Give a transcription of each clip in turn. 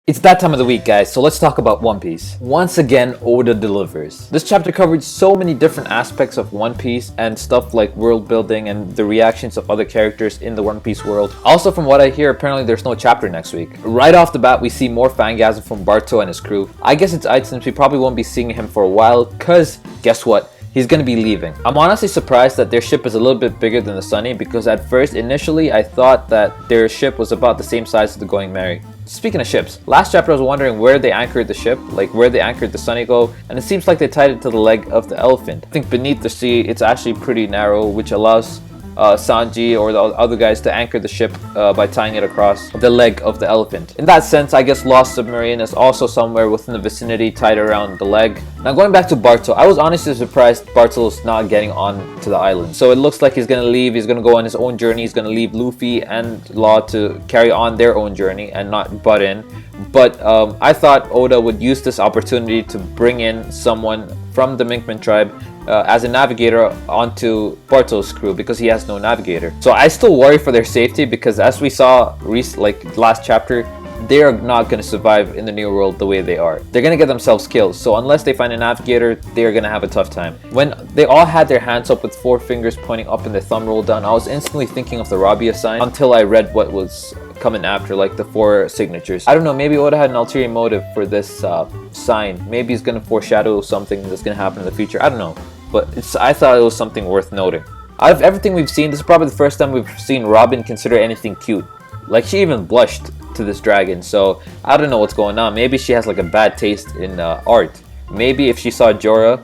It's that time of the week, guys, so let's talk about One Piece. Once again, Oda delivers. This chapter covered so many different aspects of One Piece and stuff like world building and the reactions of other characters in the One Piece world. Also, from what I hear, apparently there's no chapter next week. Right off the bat, we see more fangasm from Barto and his crew. I guess it's odd since we probably won't be seeing him for a while, cause guess what? He's gonna be leaving. I'm honestly surprised that their ship is a little bit bigger than the Sunny because at first, initially, I thought that their ship was about the same size as the Going Merry. Speaking of ships, last chapter I was wondering where they anchored the ship, like where they anchored the Sunny go, and it seems like they tied it to the leg of the elephant. I think beneath the sea, it's actually pretty narrow, which allows Sanji or the other guys to anchor the ship by tying it across the leg of the elephant. In that sense, I guess Lost Submarine is also somewhere within the vicinity tied around the leg. Now going back to Barto, I was honestly surprised Barto's not getting on to the island. So it looks like he's gonna leave, he's gonna go on his own journey, he's gonna leave Luffy and Law to carry on their own journey and not butt in. But I thought Oda would use this opportunity to bring in someone from the Minkman tribe as a navigator onto Barto's crew because he has no navigator. So I still worry for their safety because as we saw like last chapter, they are not going to survive in the new world the way they are. They're going to get themselves killed. So unless they find a navigator, they're going to have a tough time. When they all had their hands up with 4 fingers pointing up and their thumb rolled down, I was instantly thinking of the Rabia sign until I read what was coming after, like the 4 signatures. I don't know, maybe Oda had an ulterior motive for this sign. Maybe he's going to foreshadow something that's going to happen in the future. I don't know. But I thought it was something worth noting. Out of everything we've seen, this is probably the first time we've seen Robin consider anything cute. Like, she even blushed to this dragon, so I don't know what's going on. Maybe she has like a bad taste in art. Maybe if she saw Jorah,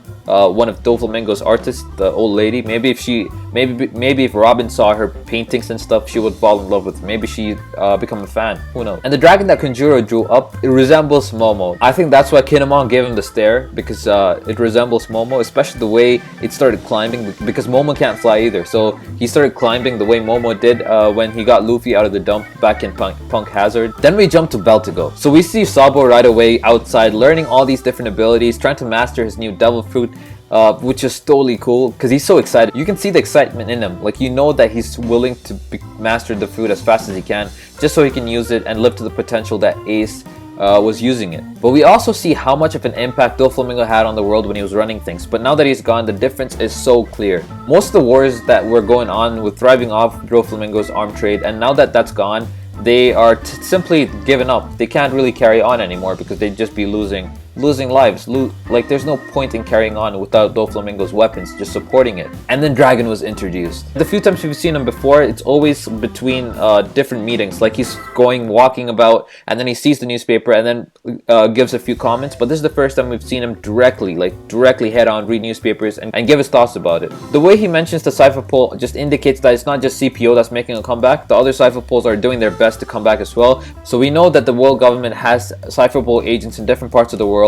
one of Doflamingo's artists, the old lady, maybe if Robin saw her paintings and stuff, she would fall in love with her. Maybe she become a fan. Who knows? And the dragon that Kanjuro drew up, it resembles Momo. I think that's why Kinemon gave him the stare, because it resembles Momo, especially the way it started climbing, because Momo can't fly either. So he started climbing the way Momo did when he got Luffy out of the dump back in Punk Hazard. Then we jump to Beltigo. So we see Sabo right away outside, learning all these different abilities, trying to master his new devil fruit, which is totally cool because he's so excited. You can see the excitement in him. Like, you know that he's willing to master the fruit as fast as he can just so he can use it and live to the potential that Ace was using it. But we also see how much of an impact Doflamingo had on the world when he was running things. But now that he's gone, the difference is so clear. Most of the wars that were going on were thriving off Doflamingo's arm trade, and now that that's gone, they are simply given up. They can't really carry on anymore because they'd just be losing lives. Like, there's no point in carrying on without Doflamingo's weapons just supporting it. And then Dragon was introduced. The few times we've seen him before, it's always between different meetings. Like, he's walking about, and then he sees the newspaper and then gives a few comments. But this is the first time we've seen him directly head on, read newspapers and give his thoughts about it. The way he mentions the Cypher Pole just indicates that it's not just CPO that's making a comeback. The other Cypher Poles are doing their best to come back as well. So we know that the world government has Cypher Pole agents in different parts of the world,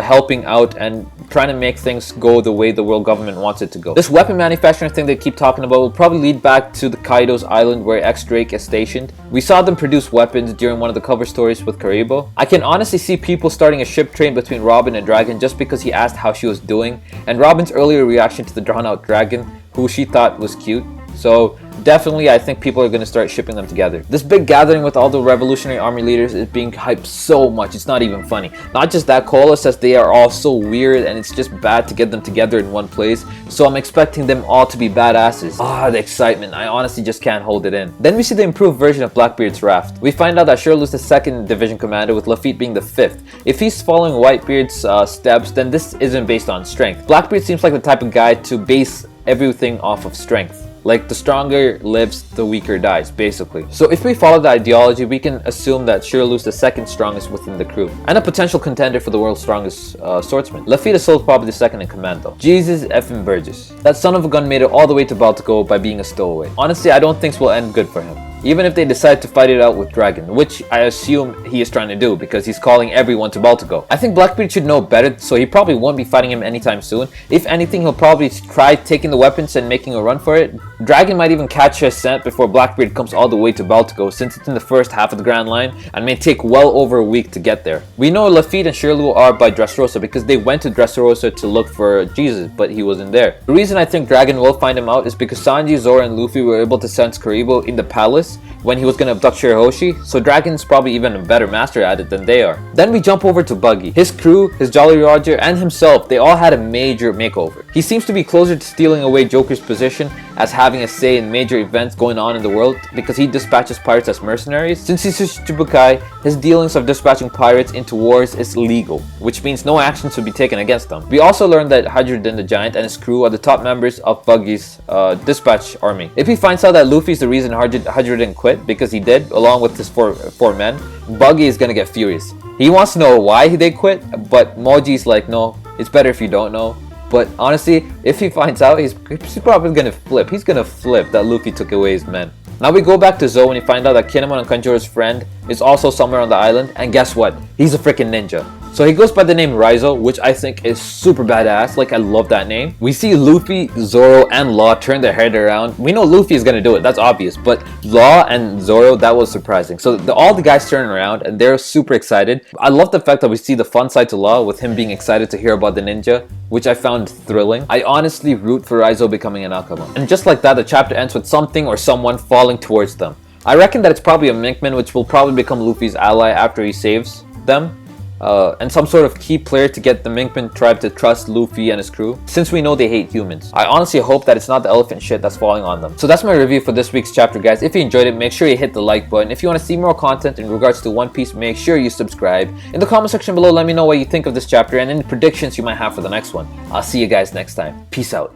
helping out and trying to make things go the way the world government wants it to go. This weapon manufacturing thing they keep talking about will probably lead back to the Kaido's island where X-Drake is stationed. We saw them produce weapons during one of the cover stories with Karibo. I can honestly see people starting a ship train between Robin and Dragon just because he asked how she was doing, and Robin's earlier reaction to the drawn out dragon, who she thought was cute. So definitely, I think people are going to start shipping them together. This big gathering with all the Revolutionary Army leaders is being hyped so much, it's not even funny. Not just that, Koala says they are all so weird and it's just bad to get them together in one place. So I'm expecting them all to be badasses. The excitement. I honestly just can't hold it in. Then we see the improved version of Blackbeard's raft. We find out that Shirley's the 2nd division commander with Lafitte being the 5th. If he's following Whitebeard's steps, then this isn't based on strength. Blackbeard seems like the type of guy to base everything off of strength. Like, the stronger lives, the weaker dies, basically. So if we follow the ideology, we can assume that Shirley's the 2nd strongest within the crew, and a potential contender for the world's strongest swordsman. Lafitte is still probably the 2nd in command though. Jesus effing Burgess. That son of a gun made it all the way to Baltico by being a stowaway. Honestly, I don't think this will end good for him. Even if they decide to fight it out with Dragon, which I assume he is trying to do because he's calling everyone to Baltico. I think Blackbeard should know better, so he probably won't be fighting him anytime soon. If anything, he'll probably try taking the weapons and making a run for it. Dragon might even catch his scent before Blackbeard comes all the way to Baltico, since it's in the first half of the Grand Line and may take well over a week to get there. We know Lafitte and Shirley are by Dressrosa because they went to Dressrosa to look for Jesus, but he wasn't there. The reason I think Dragon will find him out is because Sanji, Zoro, and Luffy were able to sense Karibo in the palace, once when he was gonna abduct Shirahoshi, so Dragon's probably even a better master at it than they are. Then we jump over to Buggy. His crew, his Jolly Roger, and himself, they all had a major makeover. He seems to be closer to stealing away Joker's position as having a say in major events going on in the world because he dispatches pirates as mercenaries. Since he's a Shichibukai, his dealings of dispatching pirates into wars is legal, which means no action should be taken against them. We also learned that Hydrodin the Giant and his crew are the top members of Buggy's dispatch army. If he finds out that Luffy's the reason Hydrodin quit, because he did, along with his four men, Buggy is gonna get furious. He wants to know why they quit, but Moji's like, no, it's better if you don't know. But honestly, if he finds out, he's probably gonna flip. He's gonna flip that Luffy took away his men. Now we go back to Zou and we find out that Kinemon and Kanjuro's friend is also somewhere on the island, and guess what? He's a freaking ninja. So he goes by the name Raizo, which I think is super badass. Like, I love that name. We see Luffy, Zoro, and Law turn their head around. We know Luffy is gonna do it, that's obvious. But Law and Zoro, that was surprising. So all the guys turn around and they're super excited. I love the fact that we see the fun side to Law with him being excited to hear about the ninja, which I found thrilling. I honestly root for Raizo becoming an Akama. And just like that, the chapter ends with something or someone falling towards them. I reckon that it's probably a Minkman, which will probably become Luffy's ally after he saves them. And some sort of key player to get the Minkman tribe to trust Luffy and his crew, since we know they hate humans. I honestly hope that it's not the elephant shit that's falling on them. So that's my review for this week's chapter, guys. If you enjoyed it, make sure you hit the like button. If you want to see more content in regards to One Piece, make sure you subscribe. In the comment section below, let me know what you think of this chapter and any predictions you might have for the next one. I'll see you guys next time. Peace out.